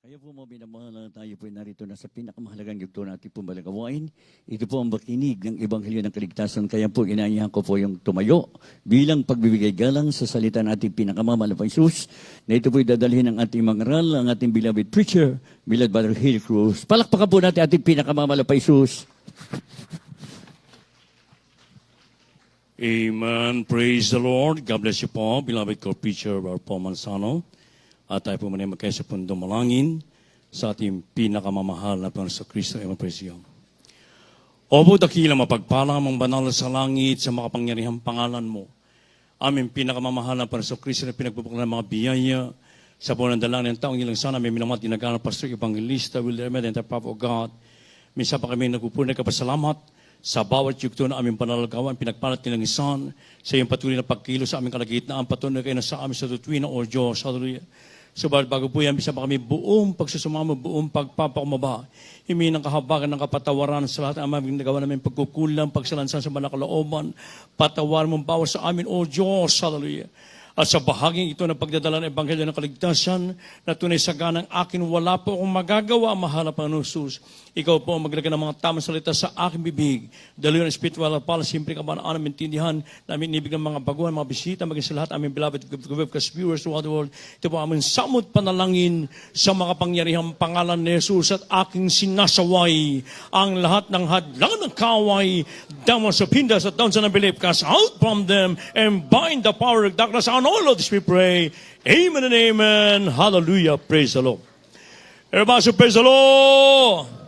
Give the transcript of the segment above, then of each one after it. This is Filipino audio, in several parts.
Kaya po mga minamahal, tayo po narito na sa pinakamahalagang yugto natin po balagawain. Ito po ang bakinig ng Ebanghelyo ng Kaligtasan. Kaya po inaayahan ko po yung tumayo bilang pagbibigay galang sa salita natin pinakamamahal na Jesus. Na ito po dadalhin ng ating mangaral, ang ating beloved preacher, beloved Brother Hill Cruz. Palakpakan po natin ating pinakamamahal na Jesus. Amen. Praise the Lord. God bless you po, beloved co-preacher, Paul Manzano. At tayo po muna magkaya sa pong dumalangin sa ating pinakamamahal na Panginoon sa Kristo. Amen. Praise you. Opo, dakila mapagpala mong banal sa langit sa makapangyarihang pangalan mo. Aming pinakamamahal na Panginoon sa Kristo na pinagbubuklan ng mga biyaya sa buwan ng dalangin ng taong ilang sana. May minamahal tinagaan ng Pastor Evangelista, William and the Prophet of God. Minsan pa kami nagpupuna kapasalamat sa bawat yugto na aming panalagawan, pinagpalat nilang isan, sa iyong patuloy na pagkilo sa aming kalagitnaan, patuloy kayo na sa aming sa tutuwin na O Diyos. Hallelujah. Subalit bago po yan, bisa pa kami buong pagsusumama, buong pagpapakumaba. Himi ng kahabagan ng kapatawaran sa lahat ng aming nagawa namin pagkukulang, pagsalansan sa malakalooban. Patawaran mong bawas sa amin, O Diyos. Hallelujah. At sa bahaging ito ng pagdadala ng Ebanghelyo ng Kaligtasan, na tunay sa ganang akin, wala po akong magagawa, mahal na Panginoon Jesus. Ikaw po ang maglagay ng mga tamang salita sa aking bibig. Dalihan ng spiritual pala, simple kabanaan ng intindihan, namin inibig ng mga baguhan, mga bisita, maging sa lahat aming beloved viewers throughout the world. Ito po aming samot panalangin sa mga pangyarihang pangalan ni Jesus at aking sinasaway ang lahat ng hadlang ng kaway, down sa pindas at down sa nabilip, cast out from them and bind the power of darkness. On all of this we pray. Amen and amen. Hallelujah. Praise the Lord. Everybody say, praise the Lord.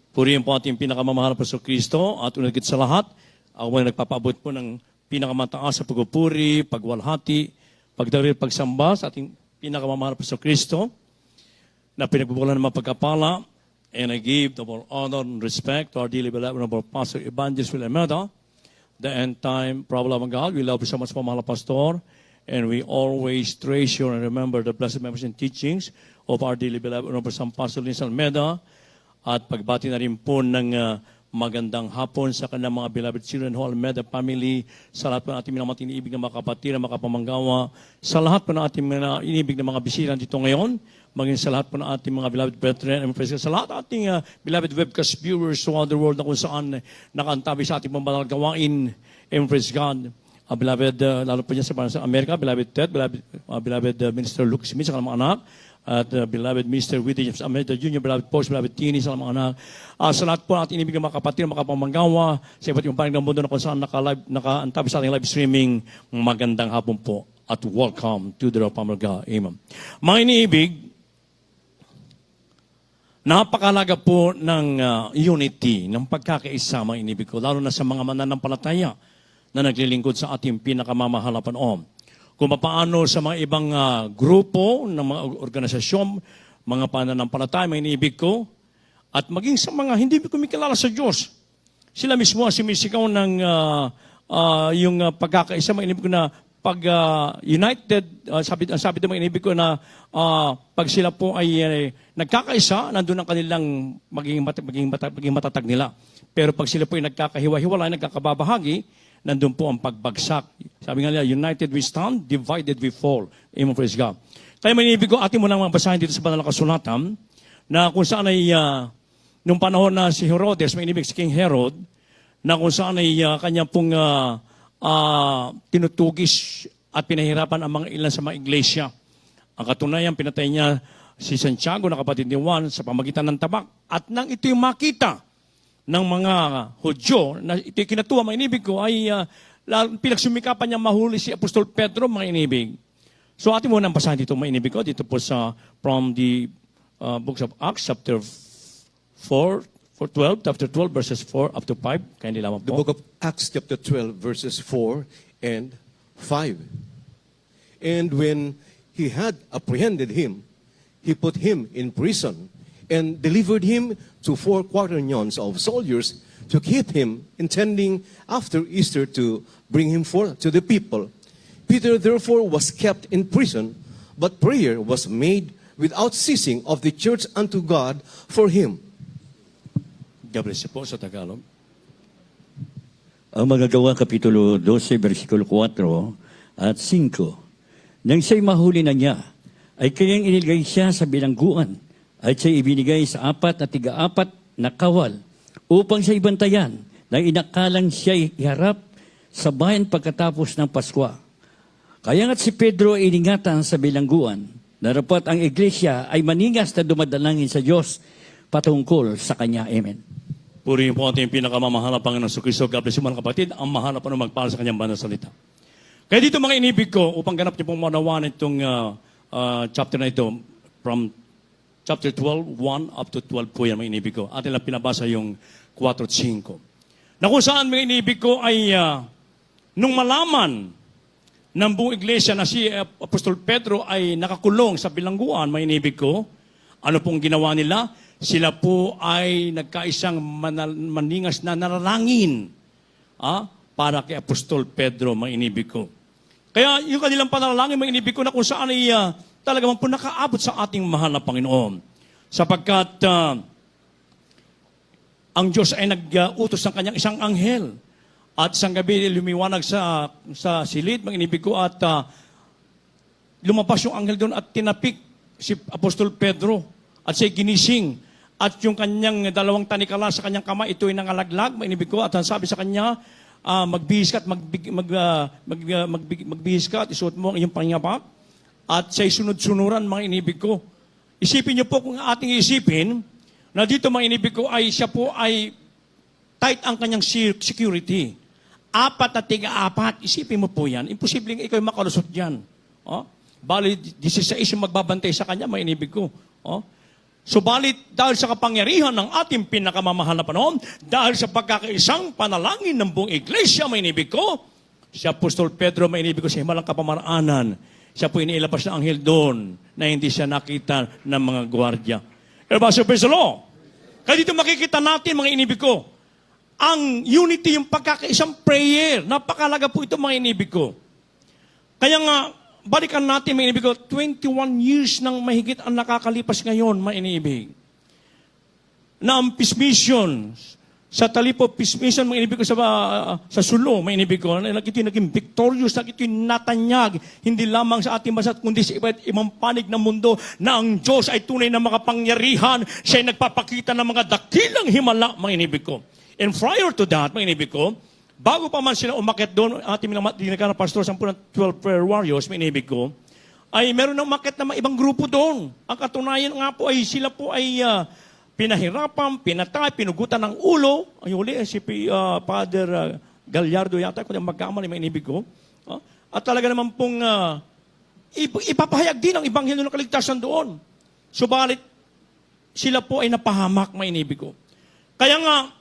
Purihin po ating pinakamamahal na Pastor Kristo at unagit sa lahat, ako ay nagpapaabot po ng pinakamataas sa pagpupuri, pagwalhati, pagdaril, pagsamba sa ating pinakamamahal na Pastor Kristo na pinagbubulan ng mga pagkapala. And I give double honor and respect to our dearly beloved Honorable Pastor Evangelist William Meda, the end time problem of God. We love you so much, Pamahal Pastor, and we always treasure and remember the blessed memories and teachings of our dearly beloved Honorable Pastor Lindsay Meda. At pagbati na rin po ng magandang hapon sa kanilang mga beloved children, whole Meda family, sa lahat po ng ating mga iniibig na mga kapatid, mga kapamanggawa, sa lahat po ng ating mga iniibig na mga bisita dito ngayon, maging sa lahat po ng ating mga beloved brethren, and sa lahat ng ating beloved webcast viewers throughout the world na kung saan nakaantabi sa ating mga gawain, and praise God. Beloved, lalo po niya sa Amerika, beloved Ted, beloved Minister Luke Smith, sa kanilang mga anak, at beloved Mr. Witty James Ameda Jr., beloved Post, beloved Tini, sa mga anak. Sa lahat po natin inibig ng mga kapatid, mga kapamanggawa, sa iba't yung panig ng mundo na kung saan nakaantabi sa ating live streaming, magandang hapon po at welcome to the Pamilga. Amen. Mga iniibig, napakalaga po ng unity, ng pagkakaisa, mga inibig ko, lalo na sa mga mananampalataya na naglilingkod sa ating pinakamamahal na Panginoon. Kung paano sa mga ibang grupo, ng mga organisasyon, mga pananampalataya, mga iniibig ko, at maging sa mga hindi kumikilala sa Diyos. Sila mismo ang sumisigaw ng yung pagkakaisa, mga iniibig ko na pag united, sabi ng mga iniibig ko na pag sila po ay nagkakaisa, nandun ang kanilang maging matatag nila. Pero pag sila po ay nagkakahiwa-hiwalay, nagkakababahagi, nandun po ang pagbagsak. Sabi nga nila, united we stand, divided we fall. Amen, praise God. Kaya manibig ko, atin mo nang mabasahin dito sa banal na kasulatan, na kung saan ay, nung panahon na si Herodes, manibig si King Herod, na kung saan ay kanya pong tinutugis at pinahirapan ang mga ilan sa mga iglesia. Ang katunayan, pinatay niya si Santiago na kapatid ni Juan sa pamagitan ng tabak. At nang ito'y makita ng mga Hudyo, na ito'y kinatuwa, mga inibig ko, ay pinagsumikapan niya mahuli si Apostol Pedro, mga inibig. So atin muna ang basahin dito, mga inibig ko, dito po from the books of Acts, chapter 12, verses 4 up to 5. Kaya nila po. The book of Acts, chapter 12, verses 4 and 5. And when he had apprehended him, he put him in prison, and delivered him to 4 quaternions of soldiers to keep him, intending after Easter to bring him forth to the people. Peter therefore was kept in prison, but prayer was made without ceasing of the church unto God for him. God bless you po sa Tagalog. Ang Magagawa, Kapitulo 12, versikulo 4 at 5. Nang siya'y mahuli na niya, ay kayang inilagay siya sa bilangguan at siya ibinigay sa 4 na tiga-4 na kawal upang siya ibantayan na inakalang siya iharap sa bayan pagkatapos ng Paskwa. Kaya nga't si Pedro ay iningatan sa bilangguan na dapat ang iglesia ay maningas na dumadalangin sa Diyos patungkol sa Kanya. Amen. Purihin po ating pinakamamahal na Panginoon sa Kristo. God bless you mga kapatid. Ang mahal na Panginoon magpala sa Kanyang banal na salita. Kaya dito mga inibig ko, upang ganap niyo pong maunawaan itong chapter na ito, from chapter 12, 1 up to 12 po yan mga inibig ko. Atin lang pinabasa yung 4 at 5. Na kung saan mga inibig ko ay nung malaman ng buong iglesia na si Apostol Pedro ay nakakulong sa bilangguan, mga inibig ko, ano pong ginawa nila? Sila po ay nagkaisang maningas na nanalangin para kay Apostol Pedro, mga inibig ko. Kaya yung kanilang panalangin, mga inibig ko, na kung saan ay talagang po nakaabot sa ating mahal na Panginoon. Sapagkat ang Diyos ay nag-utos ng kanyang isang anghel. At isang gabi lumiwanag sa silid, mga inibig ko, at lumabas yung anghel doon at tinapik si Apostol Pedro at siya ginising. At yung kanyang 2 tanikala sa kanyang kamay, ito ay nangalaglag, mga inibig ko, at sabi sa kanya, magbihis ka at magbihis ka at isuot mo ang iyong pangyabak at siya'y sunod-sunuran, mga inibig ko. Isipin niyo po kung ating isipin na dito, mga inibig ko, ay siya po ay tight ang kanyang security. 4 na tiga-4, isipin mo po yan. Imposibleng ikaw makalusot dyan. Bali, 16 yung magbabantay sa kanya, mga inibig ko. Subalit, dahil sa kapangyarihan ng ating pinakamamahal na Panginoon, dahil sa pagkakaisang panalangin ng buong iglesia, may inibig ko, si Apostol Pedro, may inibig ko, sa himalang kapamaraanan, siya po iniilabas na anghel doon na hindi siya nakita ng mga gwardiya. Praise the Lord. Kaya dito makikita natin, mga inibig ko, ang unity, yung pagkakaisang prayer. Napakalaga po ito, mga inibig ko. Kaya nga, balikan natin, mga inibig ko, 21 years nang mahigit ang nakakalipas ngayon, mga inibig. Na ang peace sa Talipo peace mission, mga inibig ko, sa Sulo, mga inibig ko, ito naging victorious, ito natanyag, hindi lamang sa ating bansa, kundi sa iba't ibang panig ng mundo, na ang Diyos ay tunay na makapangyarihan, siya ay nagpapakita ng mga dakilang himala, mga inibig ko. And prior to that, mga inibig ko, bago pa man sila umakyat doon, ating dinagana pastor, 10 prayer warriors, mga inibig ko, ay meron ng umakyat na ibang grupo doon. Ang katunayan nga po ay sila po ay pinahirapan, pinatay, pinugutan ng ulo. Ay huli, si Father Gallardo yata, kung magkamali, mga inibig ko. At talaga naman pong ipapahayag din ang Ebanghelyo ng Kaligtasan doon. Subalit, sila po ay napahamak, mga inibig ko. Kaya nga,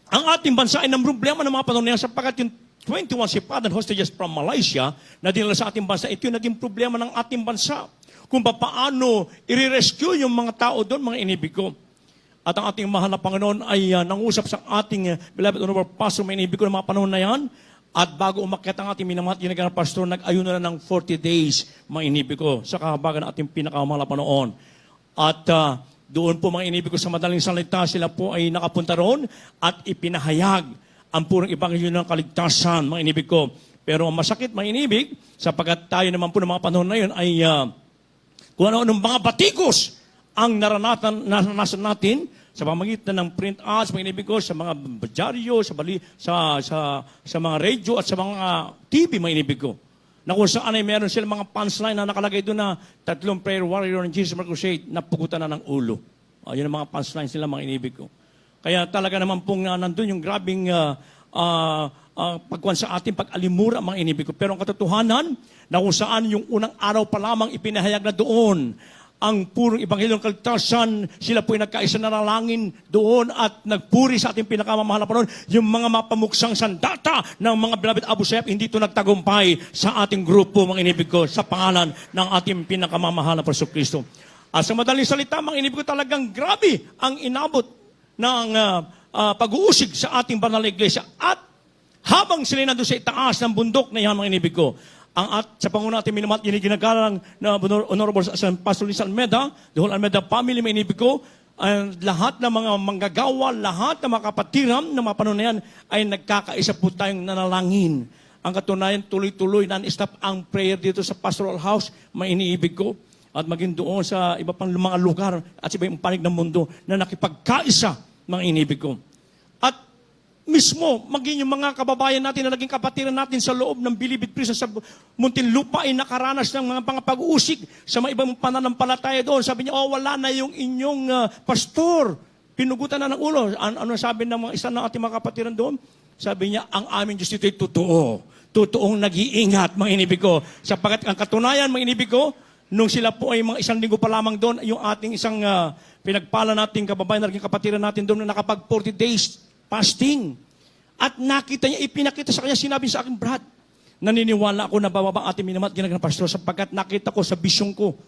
ang ating bansa ay ng problema ng mga panahon na yan sapagkat yung 21 sipadan hostages from Malaysia na dinala sa ating bansa, ito yung naging problema ng ating bansa. Kung paano i-rescue yung mga tao doon, mga inibig ko. At ang ating mahal na Panginoon ay nangusap sa ating beloved honorable pastor, mga inibig ko ng mga panahon na yan. At bago umakyat ang ating minamahal na pastor, nag-ayun na ng 40 days, mga inibig ko, sa kahabagan ng ating pinakamahal na Panginoon. At doon po, mga inibig ko, sa madaling salita, sila po ay nakapunta roon at ipinahayag ang purong Ebanghelyo ng Kaligtasan, mga inibig ko. Pero ang masakit, mga inibig, sapagkat tayo naman po ng mga panahon na yun ay kung ano-anong mga batikos ang naranasan natin sa pamamagitan ng print ads, mga inibig ko, sa mga dyaryo, sa mga radio at sa mga TV, mga inibig ko. Na kung saan ay meron sila mga punchline na nakalagay doon na 3 prayer warrior ng Jesus Crusade na pugutan na ng ulo. Yun ang mga punchline sila, mga inibig ko. Kaya talaga naman pong nandun yung grabing pagkuhan sa ating pag-alimura, mga inibig ko. Pero ang katotohanan, na kung saan yung unang araw pa lamang ipinahayag na doon ang purong Ebanghelyo ng Kaligtasan, sila po ay nagkaisa na nalangin doon at nagpuri sa ating pinakamamahal na Panginoon. Yung mga mapamuksang sandata ng mga beloved Abu Sayyaf, hindi ito nagtagumpay sa ating grupo, mga inibig ko, sa pangalan ng ating pinakamamahal na Panginoon Kristo. At sa madaling salita, mga inibig ko, talagang grabe ang inabot ng pag-uusig sa ating banal na iglesia. At habang sila nandun sa itaas ng bundok na yan, mga inibig ko, sa Panginoon natin minamahal, yun yung ginagalang na Honorable Pastor Liz Almeda, the whole Almeda family, may inibig ko, lahat ng mga manggagawa, lahat ng mga kapatiram ng mga panahon na yan, ay nagkakaisa po tayong nanalangin. Ang katunayan, tuloy-tuloy, non-stop ang prayer dito sa pastoral house, may iniibig ko. at maging doon sa iba pang mga lugar at sa ibang panig ng mundo na nakipagkaisa, mga inibig ko. At mismo, maging yung mga kababayan natin na naging kapatiran natin sa loob ng Bilibid Prison sa Muntinlupa ay nakaranas ng mga pag-uusig sa mga ibang pananampalataya doon. Sabi niya, wala na yung inyong pastor. Pinugutan na ng ulo. Ano sabi ng mga isa ng ating mga kapatiran doon? Sabi niya, ang aming Diyos dito ay totoo. Totoong nag-iingat, mga inibig ko. Sapagat ang katunayan, mga inibig ko, nung sila po ay mga isang linggo pa lamang doon, yung ating isang pinagpala nating kababayan, naging kapatiran natin doon na nakapag 40 days fasting. At nakita niya, ipinakita sa kanya, sinabi sa akin, Brad, naniniwala ako na bababa ating minamat ginagawa ng pastor sapagkat nakita ko sa vision ko.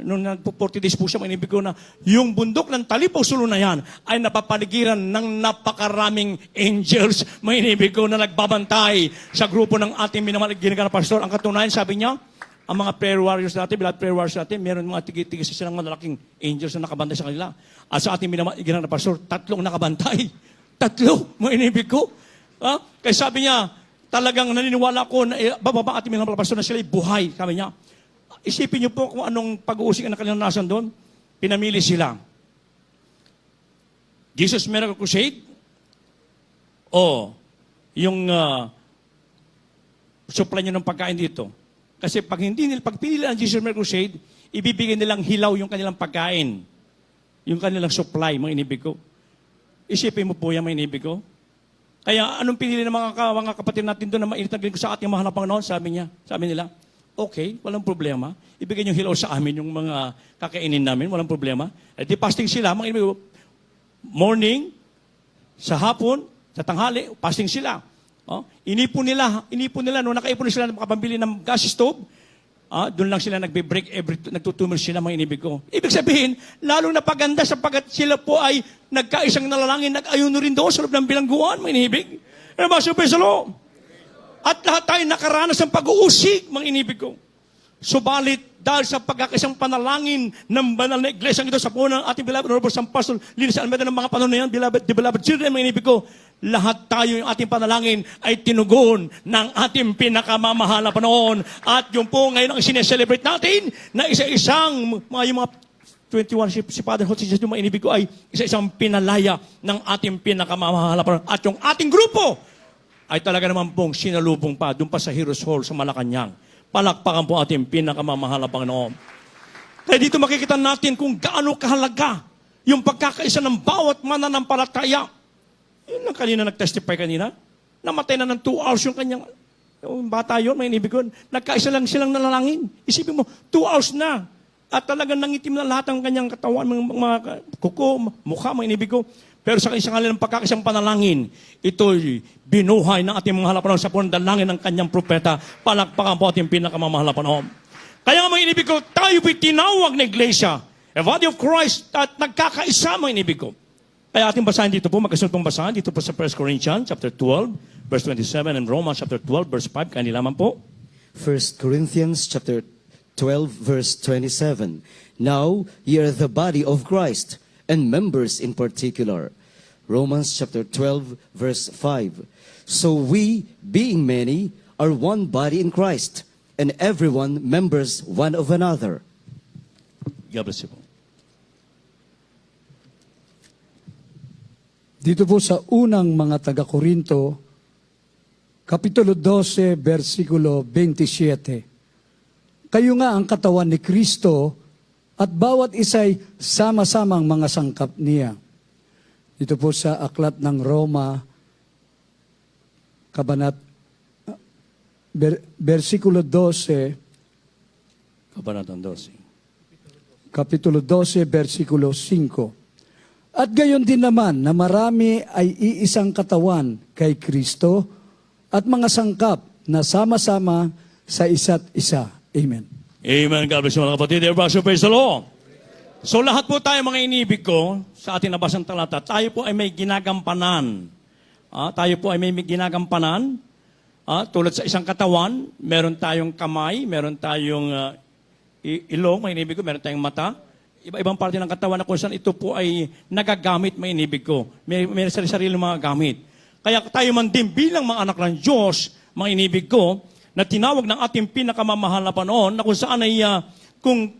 Nung 40 days po siya, mainibig ko na yung bundok ng Talipaw Sulo na yan ay napapaligiran ng napakaraming angels, mainibig ko na nagbabantay sa grupo ng ating minamat ginagawa ng pastor. Ang katunayan, sabi niya, ang mga prayer warriors natin, beloved prayer warriors natin, meron mga tigis silang malalaking angels na nakabantay sa kanila. At sa ating minamat ginagawa ng pastor, 3 nakabantay. 3, mainibig ko. Kaya sabi niya, talagang naniniwala ko na bababa ating minamat pastor na sila buhay. Sabi niya, isipin niyo po kung anong pag-uusig ang kanilang nasan doon. Pinamili sila. Jesus Miracle Crusade o yung supply nyo ng pagkain dito. Kasi pag pinili ang Jesus Miracle Crusade, ibibigay nilang hilaw yung kanilang pagkain. Yung kanilang supply, mga inibig ko. Isipin mo po yan, mga inibig ko. Kaya anong pinili ng mga kapatid natin doon na mainit na ko sa ating mahal na Panginoon? Sabi nila, okay, walang problema. Ibigay niyo hilaw sa amin yung mga kakainin namin, walang problema. Di fasting sila, mga inibig ko. Morning, sa hapon, sa tanghali, fasting sila. Inipon nila, nung nakaipon sila makapambili ng gas stove, doon lang sila nagbe-break nagtutumor sila, mga inibig ko. Ibig sabihin, lalong napaganda sapagkat sila po ay nagkaisang nalalangin, nag-ayuno rin doon sa loob ng bilangguan, mga inibig. Ano ba, Super Salo? At lahat tayo nakaranas ng pag-uusig, mga inibig ko. Subalit, dahil sa pagkakaisang panalangin ng banal na iglesia ito sa puno ng ating beloved Honorable San Pastor Linis Almeida ng mga panahon na yan, beloved children, mga inibig ko, lahat tayo yung ating panalangin ay tinugon ng ating pinakamamahal na panahon. At yung po ngayon ang sineselebrate natin na isa-isang yung mga 21 si Father Jose Jesus, yung mga inibig ko ay isa-isang pinalaya ng ating pinakamamahal na panahon. At yung ating grupo ay talaga naman pong sinalubong pa doon pa sa Heroes Hall sa Malacanang. Palakpakan po ating pinakamamahal na Panginoon. Kaya dito makikita natin kung gaano kahalaga yung pagkakaisa ng bawat mananampalataya. Yun lang kanina nag-testify kanina. Namatay na ng 2 hours yung kanyang yung bata yun, may inibig ko. Nagkaisa lang silang nalalangin. Isipin mo, 2 hours na. At talagang nangitim na lahat ng kanyang katawan, mga kuko, mukha, mga inibig ko. Pero sa isang kanilang pagkakisang panalangin, ito'y binuhay ng ating mga halapanon sa punong dalangin ng kanyang propeta. Palakpakan po ating pinakamamahal na panahon. Kaya mga inibig ko, tayo po'y tinawag na iglesia, a body of Christ, at nagkakaisa, mga inibig ko. Kaya ating basahin dito po, magkasunod pong basahin dito po sa 1 Corinthians chapter 12, verse 27, and Romans chapter 12, verse 5. Kanila man po. 1 Corinthians chapter 12, verse 27. Now ye are the body of Christ, and members in particular. Romans chapter 12, verse 5. So we, being many, are one body in Christ, and everyone members one of another. God bless you po. Dito po sa unang mga taga-Korinto, Kapitulo 12, versikulo 27. Kayo nga ang katawan ni Kristo at bawat isa'y sama-samang mga sangkap niya. Dito po sa aklat ng Roma, versikulo 12, Kabanatang 12. Kapitulo 12, versikulo 5. At gayon din naman na marami ay iisang katawan kay Kristo at mga sangkap na sama-sama sa isa't isa. Amen. Amen. God bless you mga kapatid. Everybody praise the Lord. So lahat po tayo mga inibig ko sa ating nabasang talata, tayo po ay may ginagampanan. Tayo po ay may ginagampanan. Tulad sa isang katawan, meron tayong kamay, meron tayong ilong, mga inibig ko, meron tayong mata. Iba-ibang parte ng katawan na kung saan ito po ay nagagamit, mga inibig ko. May sarili mga gamit. Kaya tayo man din bilang mga anak ng Diyos, mga inibig ko, na tinawag ng ating pinakamamahal na Panginoon, na kung saan ay kung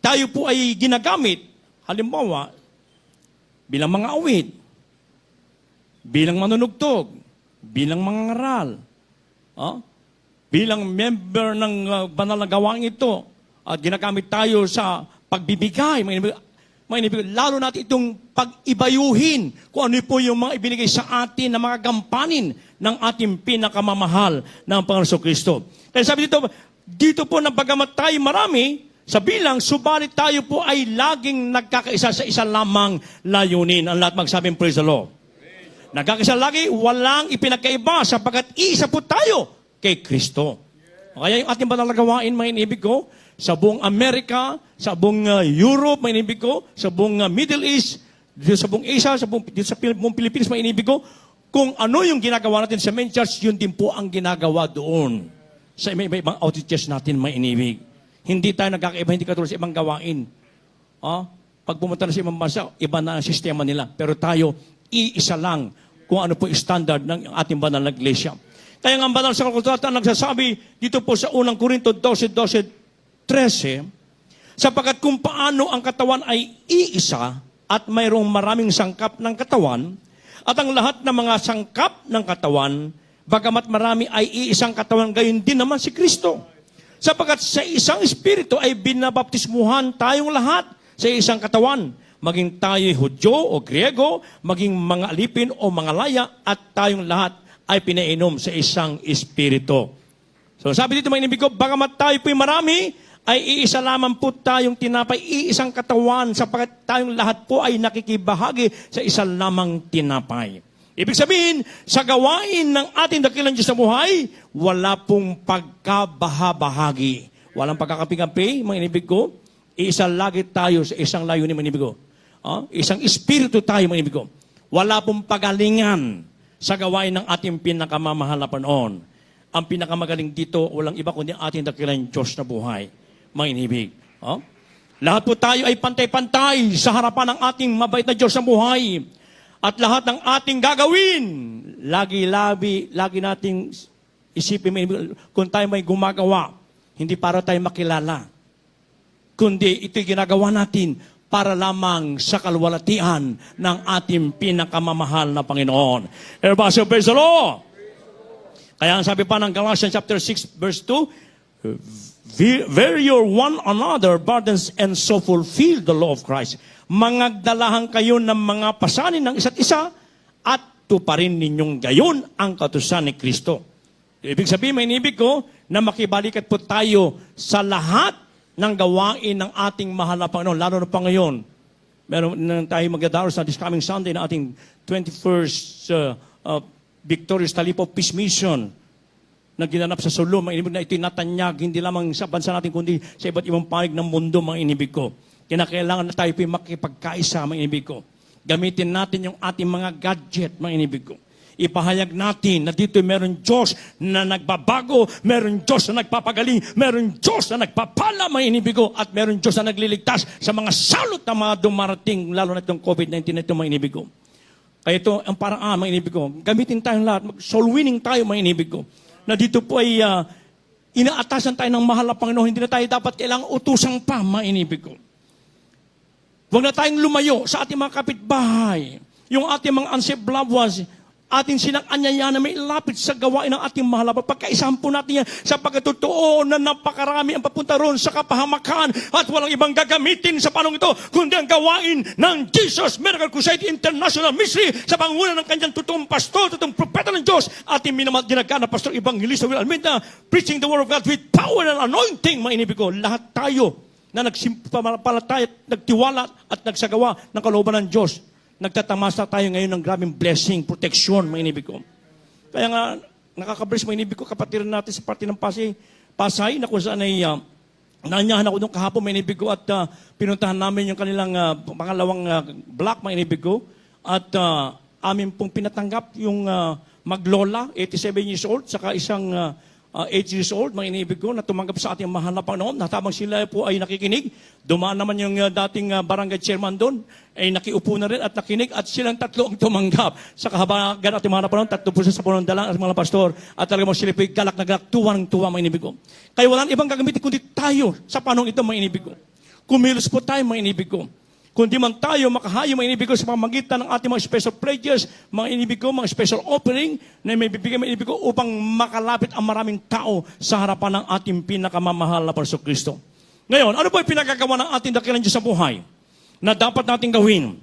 tayo po ay ginagamit, halimbawa, bilang mga awit, bilang manunugtog, bilang mga ngaral, bilang member ng banal na gawain ito, at ginagamit tayo sa pagbibigay, mga inibigay, lalo natin itong pag-ibayuhin kung ano po yung mga ibinigay sa atin na mga gampanin ng ating pinakamamahal ng Panginoon Kristo. Kaya sabi dito po na bagamat tayo marami sa bilang, subalit tayo po ay laging nagkakaisa sa isa lamang layunin. Ang lahat magsabing praise the Lord. Nagkakaisa lagi, walang ipinagkaiba sapagkat isa po tayo kay Kristo. Kaya yung ating banal na gawain, mga inibig ko, sa buong Amerika, sa buong Europe, mga inibig ko, sa buong Middle East, dito sa buong Asia, dito sa buong Pilipinas, mga inibig ko, kung ano yung ginagawa natin sa main church, yun din po ang ginagawa doon. Sa ibang outreach natin, mga inibig. Hindi tayo nagkakaiba, hindi katulad sa ibang gawain. Pag pumunta na sa ibang bansa, iba na ang sistema nila. Pero tayo, iisa lang kung ano po yung standard ng ating banal na iglesia. Kaya nga ang banal sa kalkulatan nagsasabi dito po sa unang Korinto 12:13, sapagkat kung paano ang katawan ay iisa at mayroong maraming sangkap ng katawan, at ang lahat ng mga sangkap ng katawan, bagamat marami ay iisang katawan, gayon din naman si Kristo. Sapagkat sa isang espiritu ay binabaptismuhan tayong lahat sa isang katawan, maging tayo Hudyo o Griego, maging mga alipin o mga laya, at tayong lahat ay pinainom sa isang espiritu. So sabi dito mga inibig ko, bagamat tayo po'y marami, ay iisa lamang po tayong tinapay, iisang katawan, sapagkat tayong lahat po ay nakikibahagi sa isang lamang tinapay. Ibig sabihin, sa gawain ng ating dakilang Diyos sa buhay, wala pong pagkabahabahagi. Walang pagkakampi-kampi, mga inibig ko. Iisa lagi tayo sa isang layunin, mga inibig ko. Isang espiritu tayo, mga inibig ko. Wala pong pagalingan sa gawain ng ating pinakamamahal na Panginoon. Ang pinakamagaling dito, walang iba kundi ang ating dakilang Diyos na buhay, mga inibig. Lahat po tayo ay pantay-pantay sa harapan ng ating mabait na Diyos na buhay. At lahat ng ating gagawin, lagi nating isipin, kung tayo may gumagawa, hindi para tayo makilala, kundi ito'y ginagawa natin para lamang sa kalwalatian ng ating pinakamamahal na Panginoon. Everybody, praise the Lord! Kaya ang sabi pa ng Galatians chapter 6, verse 2, bear your one another burdens and so fulfill the law of Christ. Mangagdalahan kayo ng mga pasanin ng isa't isa at tuparin ninyong gayon ang kautusan ni Kristo. Ibig sabihin, may inibig ko na makibalikat po tayo sa lahat ng gawain ng ating mahal na Panginoon, lalo na pa ngayon. Meron na tayo magdadaros na this coming Sunday na ating 21st Victorious Talipo Peace Mission na ginanap sa Solo, mga inibig na ito'y natanyag, hindi lamang sa bansa natin, kundi sa iba't ibang panig ng mundo, mga inibig ko. Kinakailangan na tayo po'y makipagkaisa, mga inibig ko. Gamitin natin yung ating mga gadget, mga inibig ko. Ipahayag natin na dito meron Diyos na nagbabago, meron Diyos na nagpapagaling, meron Diyos na nagpapala, mga inibig ko, at meron Diyos na nagliligtas sa mga salot na mga dumarating, lalo na itong COVID-19 na ito, mga inibig ko. Kaya ito ang paraan, mga inibig ko. Gamitin tayong lahat, soul winning tayo, mga inibig ko. Na dito po ay inaatasan tayo ng mahal na Panginoon, hindi na tayo dapat kailangang utusang pa, mga inibig ko. Huwag na tayong lumayo sa ating mga kapitbahay. Yung ating mga unsaved loved ones, ating silang anyaya na may lapit sa gawain ng ating mahal. Pagkaisahan po natin yan sa pagkatotoo na napakarami ang papunta roon sa kapahamakan at walang ibang gagamitin sa panong ito, kundi ang gawain ng Jesus Miracle Crusade International Ministry sa pangunan ng kanyang totoong pastor, totoong propeta ng Diyos, ating ginagana na Pastor Evangelista Will Almeida, preaching the word of God with power and anointing, mga inibig ko. Lahat tayo na nagsimpalataya, nagtiwala at nagsagawa ng kalooban ng Diyos. Nagtatamasa tayo ngayon ng grabing blessing, protection, mga inibig ko. Kaya nga, nakakabless, mga inibig ko, kapatiran natin sa parte ng Pasay, na kung saan ay naanyahan ako nung kahapon, mga inibig ko, at pinuntahan namin yung kanilang pangalawang block, mga inibig ko, at amin pong pinatanggap yung maglola, 87 years old, saka isang 8 years old, mga inibig ko, na tumanggap sa ating mahal na Panginoon. Natabang sila po ay nakikinig. Dumaan naman yung dating barangay chairman doon, ay nakiupo na rin at nakinig, at silang tatlo ang tumanggap. Sa kahabagan ating mahal na Panginoon, tatlo po sa punong dalang at mga pastor, at talagang sila po galak na galak, tuwang-tuwa, mga inibig ko. Kaya walang ibang gagamitin kundi tayo sa panong ito, mga inibig ko. Kumilos po tayo, mga inibig ko. Kundi man tayo makahayo, mga inibig ko, sa pamamagitan ng ating mga special pledges, mga inibig ko, mga special offering, na may bibigay, mga inibig ko, upang makalapit ang maraming tao sa harapan ng ating pinakamamahal na Panginoong Kristo. Ngayon, ano ba yung pinagagawa ng ating dakilang Diyos sa buhay na dapat natin gawin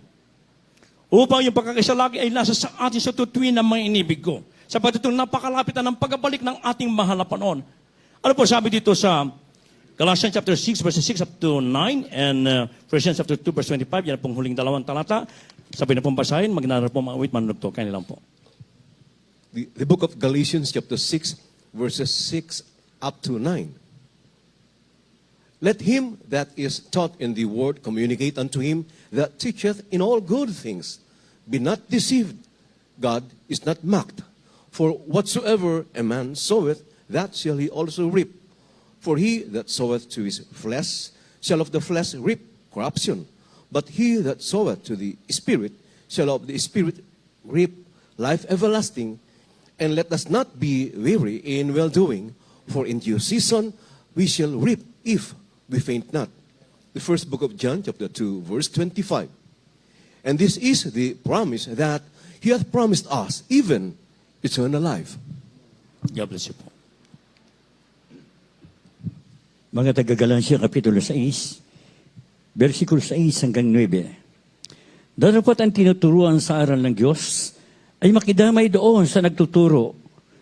upang yung pagkakaisa lagi ay nasa sa atin sa tutuwin ng mga inibig ko? Sapagat itong napakalapit na ng pagbabalik ng ating mahal na Panginoon. Ano po sabi dito sa Galatians chapter 6 verses 6 up to 9 and Ephesians chapter 2 verse 25, yan pong huling dalawang talata. Sabi na pong basahin, magnanap po mga wait, manunugto, kaya nilang po. The book of Galatians chapter 6 verses 6 up to 9. Let him that is taught in the word communicate unto him that teacheth in all good things. Be not deceived. God is not mocked. For whatsoever a man soweth, that shall he also reap. For he that soweth to his flesh shall of the flesh reap corruption. But he that soweth to the Spirit shall of the Spirit reap life everlasting. And let us not be weary in well-doing, for in due season we shall reap if we faint not. The first book of John, chapter 2, verse 25. And this is the promise that He hath promised us, even eternal life. God bless you po. Mga taga-Galacia, Kapitulo 6, versikulo 6 hanggang 9. Dapat ang tinuturuan sa aral ng Diyos ay makidamay doon sa nagtuturo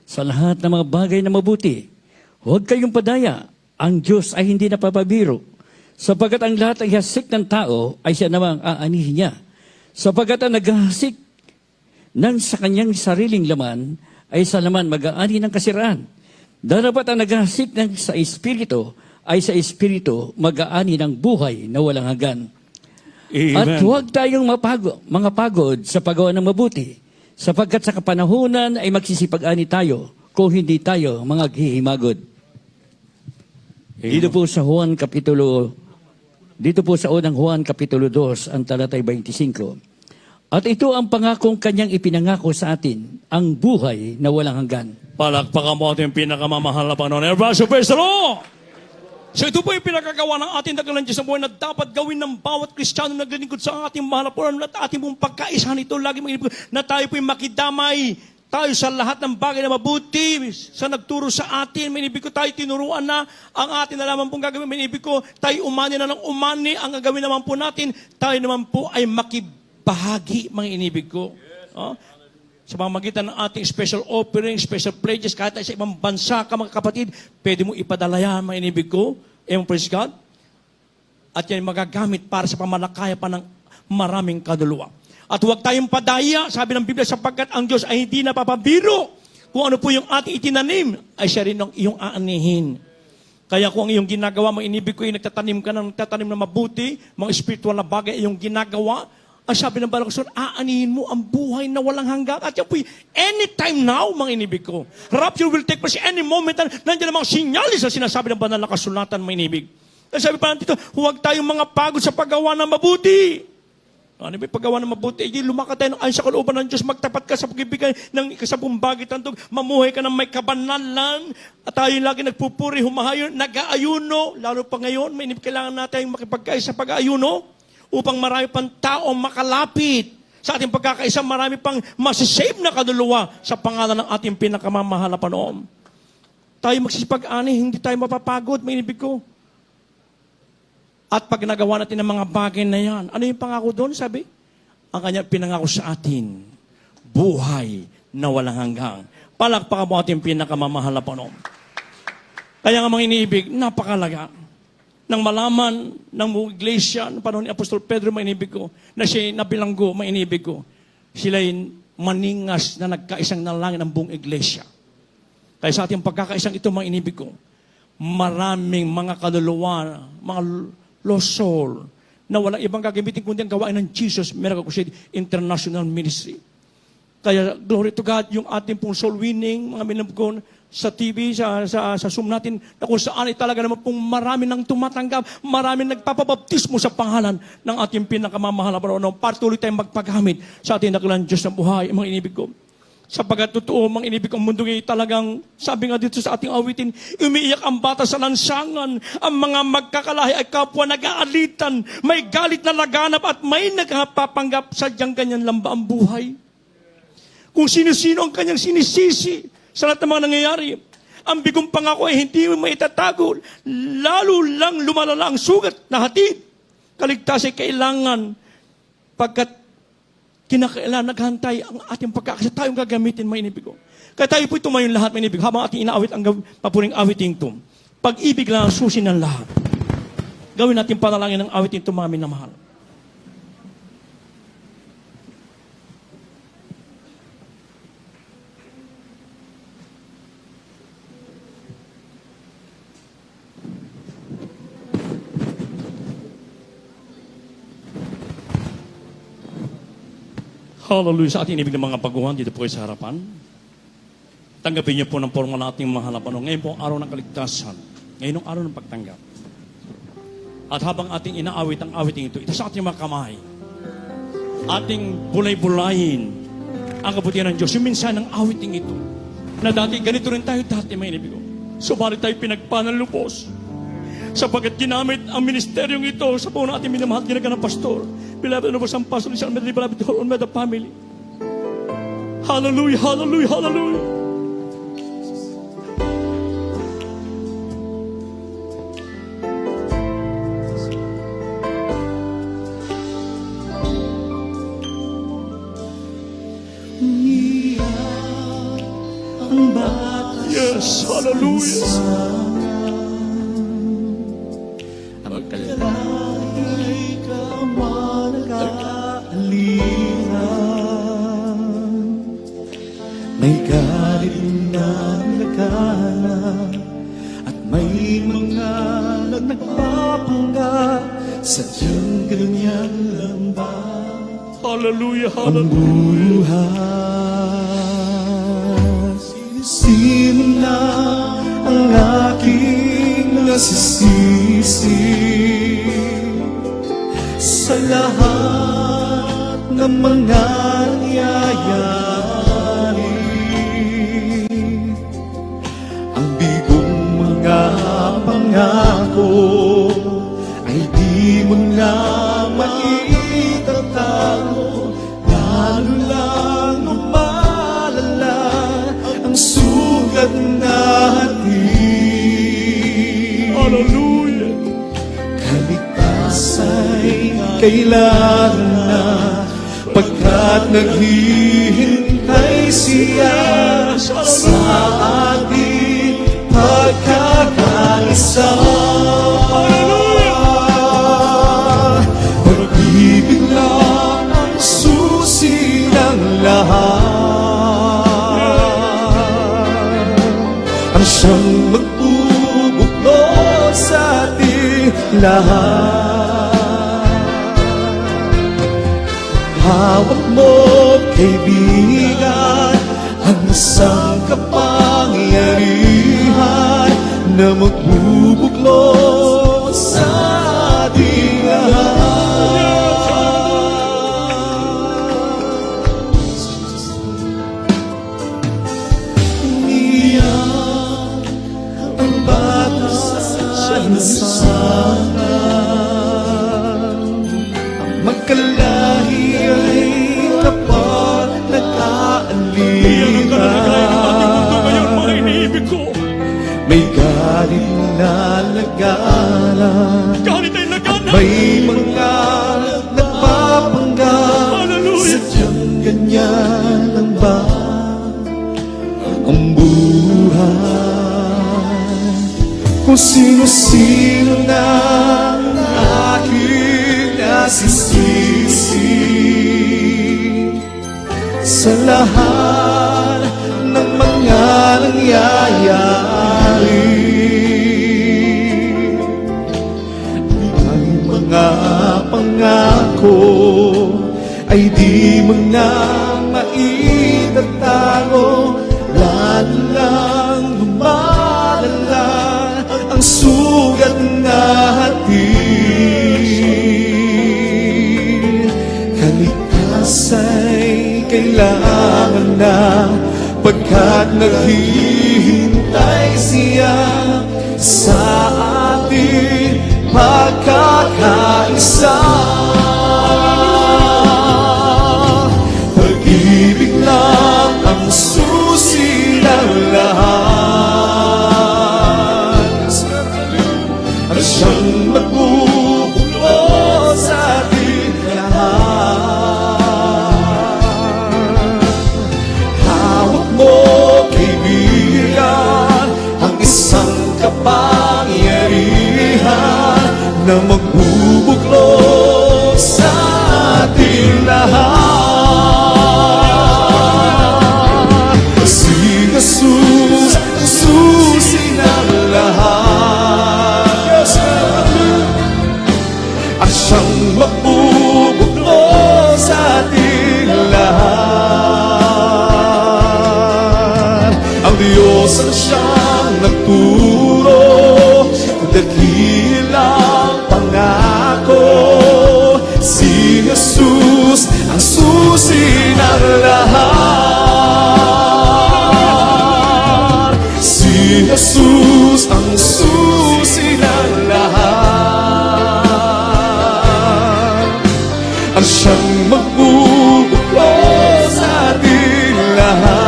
sa lahat ng mga bagay na mabuti. Huwag kayong padaya. Ang Diyos ay hindi napapabiro, sapagat ang lahat ay hasik ng tao ay siya namang aanihin niya. Sapagat ang naghahasik ng sa kanyang sariling laman ay sa laman mag-aani ng kasiraan. Dapat ang naghahasik ng sa Espiritu ay sa Espiritu mag-aani ng buhay na walang hanggan. Amen. At huwag tayong mga pagod sa paggawa ng mabuti, sapagkat sa kapanahunan ay magsisipag-ani tayo kung hindi tayo mga hihimagod. Dito po sa unang Juan Kapitulo 2, ang talatay 25. At ito ang pangakong kanyang ipinangako sa atin, ang buhay na walang hanggan. Palakpakan mo ating pinakamamahal na Panginoon. Everybody, praise the Lord! So ito po yung pinagagawa ng ating dakilang Diyos sa buhay na dapat gawin ng bawat Kristiyano na naglilingkod sa ating mahal na Panginoon at ating pong pagkaisahan ito. Lagi na tayo po yung makidamay tayo sa lahat ng bagay na mabuti, sa nagturo sa atin. Minibig ko tayo tinuruan na ang atin na naman pong gagawin. Minibig ko tayo umani na ng umani. Ang gagawin naman po natin, tayo naman po ay makibahagi, mga inibig ko. Sa pamamagitan ng ating special offering, special pledges, kahit sa ibang bansa ka, mga kapatid, pwede mo ipadala yan, mga inibig ko. Praise God. At yan magagamit para sa pamalakaya pa ng maraming kaduluwa. At huwag tayong padaya, sabi ng Biblia, sapagkat ang Diyos ay hindi napapabiro. Kung ano po yung ating itinanim, ay siya rin ang iyong aanihin. Kaya kung ang iyong ginagawa, mga inibig ko, yung nagtatanim ka ng nagtatanim na mabuti, mga spiritual na bagay, iyong ginagawa, ang sabi ng Banal Kasulatan, aanihin mo ang buhay na walang hanggan. At yan po, anytime now, mga inibig ko. Rapture will take place any moment. Nandiyan ang mga sinyalis na sinasabi ng Banal na Kasulatan, mga inibig. Kaya sabi pa dito, huwag tayong mga pagod sa paggawa ng mabuti. Ano ba paggawa ng mabuti? Lumakad tayo ayon sa kalooban ng Diyos, magtapat ka sa pagbibigay ng kasabong bagay tantog, mamuhay ka ng may kabanalan, at tayo lagi nagpupuri, humahayon, nag-aayuno, lalo pa ngayon, may kailangan natin makipagkaisa sa pag-aayuno, upang marami pang tao makalapit. Sa ating pagkakaisa, marami pang masisave na kaduluwa sa pangalan ng ating pinakamamahal na Panginoon. Tayo magsisipag-ani, hindi tayo mapapagod, may inibig ko. At pag nagawa natin ang mga bagay na yan, ano yung pangako doon, sabi? Ang kanya pinangako sa atin, buhay na walang hanggang. Palakpakan mo ating pinakamamahal na Panginoon. Kaya nga mga iniibig, napakalaga. Nang malaman ng buong iglesia, ng panahon ni Apostol Pedro, mga inibig ko, na siya nabilanggo, mga inibig ko, sila'y maningas na nagkaisang nalangin ng buong iglesia. Kaya sa ating pagkakaisang ito, mga inibig ko, maraming mga kaluluwa, mga lost soul, na walang ibang gagamitin kundi ang gawain ng Jesus Miracle Crusade International Ministry. Kaya, glory to God, yung ating pong soul winning, mga minabgon, sa TV, sa Zoom natin, na kung saan ay talaga naman pong marami nang tumatanggap, marami nagpapabaptismo sa pangalan ng ating pinakamamahal na Panginoon. Patuloy tayong magpagamit sa ating dakilang Diyos ng buhay, mga inibig ko. Sapagat totoo, mga inibig ang mundo ngayon talagang, sabi nga dito sa ating awitin, umiiyak ang bata sa lansangan, ang mga magkakalahi ay kapwa nag-aalitan, may galit na laganap at may nagpapanggap, sadyang ganyan lang ba ang buhay? Kung sino-sino ang kanyang sinisisi sa lahat ng mga nangyayari, ang bigong pangako ay hindi mo maitatago, lalo lang lumalala ang sugat na hatid. Kaligtas ay kailangan, pagkat kinakailangan naghantay ang ating pagkakasya tayong gagamitin, mga inibig ko. Kaya tayo po'y tumayon lahat, mga inibig, habang ating inaawit ang papuring awiting ito. Pag-ibig lang ang susi ng lahat. Gawin natin panalangin ng awiting ito, mga minamahal. Hallelujah. Sa ating inibig ng mga baguhan, dito po kayo sa harapan. Tanggapin niyo po ng forma ng ating mga halapan. Ngayon po ang araw ng kaligtasan. Ngayon ang araw ng pagtanggap. At habang ating inaawit ang awiting ito, ito sa ating mga kamay. Ating bulay-bulayin ang kabutihan ng Diyos. Yung minsan ng awiting ito. Na dati, ganito rin tayo dati, mga inibig ko. Subalit tayo pinagpanan lubos. Sapagkat ginamit ang ministeryong ito sa puno ating minamahal ginagawa ng pastor. Beloved, ano ba ang pastor ni Salmed, beloved, whole on the family. Hallelujah, hallelujah, hallelujah. Yes, hallelujah. May galit na nagkala at may mga nagpapanggap, sadyang ganyan lang ba Hallelujah, ang hallelujah. buhay? Sino na ang aking nasisisi sa lahat ng mga nangyayari? Ang bigong mga pangako ay di mo na maitatago, lalo lang lumalala ang sugat na hatid. Hallelujah. Kaligtas ay kailangan na, pagkat naghihintay siya sa ating pagkakaisa. Pag-ibig lang ang susi ng lahat, ang siyang magbubuklod sa ating lahat. Hawak mo, kaibigan, ang isang kapangyarihan na magbubuklod sa ating lahat. Umiyak ang bata sa lansangan, ang magkalahi ay kapag nag-aalita. Mga iniibig ko. May galit na lagala, Galit ay laganap. may mga nagpapanggap, Hallelujah. sadyang ganyan lang ba ang buhay? Kung sino-sino na ang aking nasisisi sa lahat ng mga nangyayari, ang mga pangako ay di mo na maitatago, lalo lang lumalala ang sugat na hatid. Kaligtas ay kailangan na pagkat naghihintay siya sa ating pagkakaisa. Pag-ibig lang ang susi ng lahat, at siyang magbubuklod sa ating lahat. Hawak mo, kaibigan, ang isang kapangyarihan na magbubuklod sa ating lahat. Si Jesus ang susi ng lahat, at siyang magbubuklod sa ating lahat. Ang Diyos ang siyang nagturo, dakilang pangako. Si Jesus ang susi ng lahat. Si Jesus ang susi ng lahat, ang siyang magbubuklod sa ating lahat.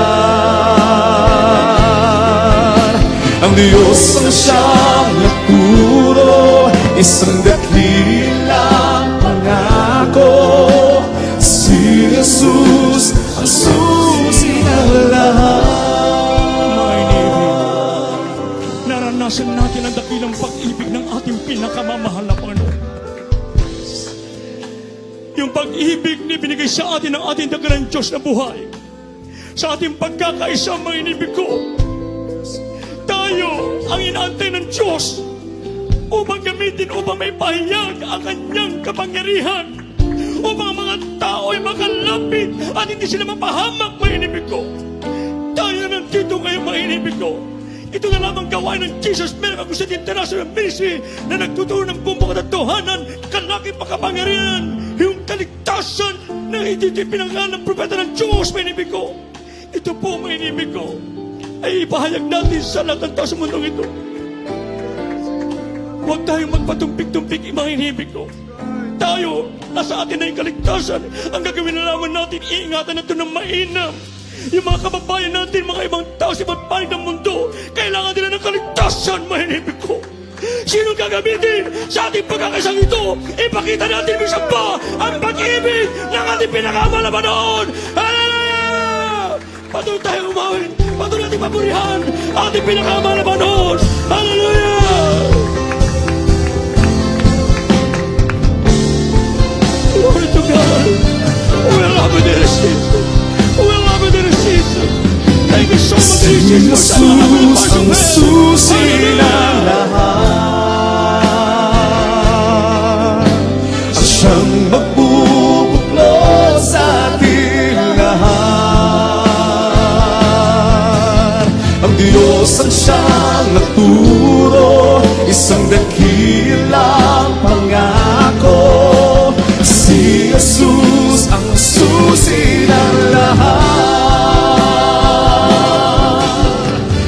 Ang Diyos ang siyang nagturo, isang dakilang pangako. Si Jesus ang susi ng lahat. Naranasan natin ang dakilang pag-ibig ng ating pinakamamahal na Panginoon. Yung pag-ibig ni binigay sa atin ng ating dakilang Diyos na buhay. Sa ating pagkakaisa, mga inibig ko, tayo ang inaantay ng Diyos upang gamitin, upang may pahayag ang kanyang kapangyarihan, upang mga tao ay makalapit at hindi sila mapahamak, mga inibig ko. Tayo nandito ngayon, mga inibig ko. Ito na lamang gawain ng Jesus Miracle Crusade International Ministry na nagtuturo ng buong katotohanan, kalaking pagkapangyarihan, yung kaligtasan na pinangalan ng propeta ng Diyos, mga inibig ko. Ito po, mga inibig ko, ay ipahayag natin sa lahat ng tao sa mundong ito. Huwag tayong magpatumpik-tumpik, mga inibig ko. Tayo, nasa atin na yung kaligtasan. Ang gagawin na naman natin, iingatan natin ng mainam. Yung mga kababayan natin, mga ibang tao sa ibang panig ng mundo, kailangan nila ng kaligtasan, mga inibig ko. Sino gagamitin sa ating pagkakaisang ito? Ipakita natin minsan pa ang pag-ibig ng ating pinakamal na Panginoon. Hallelujah! Patuloy tayong umawin, patuloy natin papurihan ang ating pinakamal na Panginoon. Hallelujah! Glory to God. We love you, dear Jesus. We love you, dear Jesus. Thank you so much, Si Jesus. Jesus ang susi ng lahat, at siyang magbubuklod sa ating lahat. Ang Diyos ang siyang nagturo, isang dakilang pangako. Si Jesus ang susi ng lahat.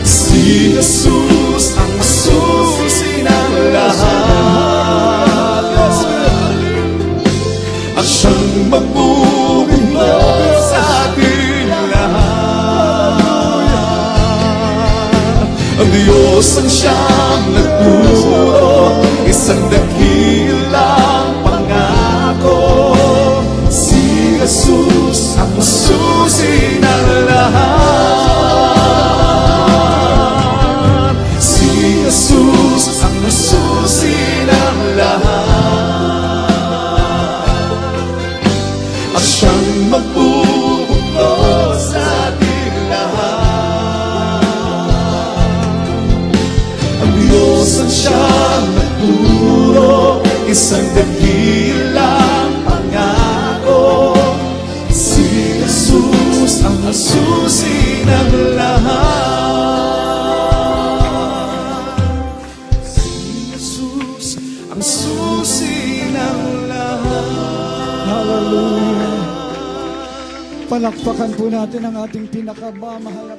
Si Jesus ang susi ng lahat, at siyang magbubuklod sa ating lahat. Ang Diyos ang siyang nagturo, isang dakilang pangako. Si Jesus ang susi ng lahat. Si Jesus ang susi ng lahat, at siyang magbubuklod sa ating lahat. Ang Diyos ang siyang nagturo, isang dakilang pangako. Si Jesus ang susi ng lahat. Si Jesus ang susi ng lahat. Hallelujah. Palakpakan po natin ang ating pinakamamahal na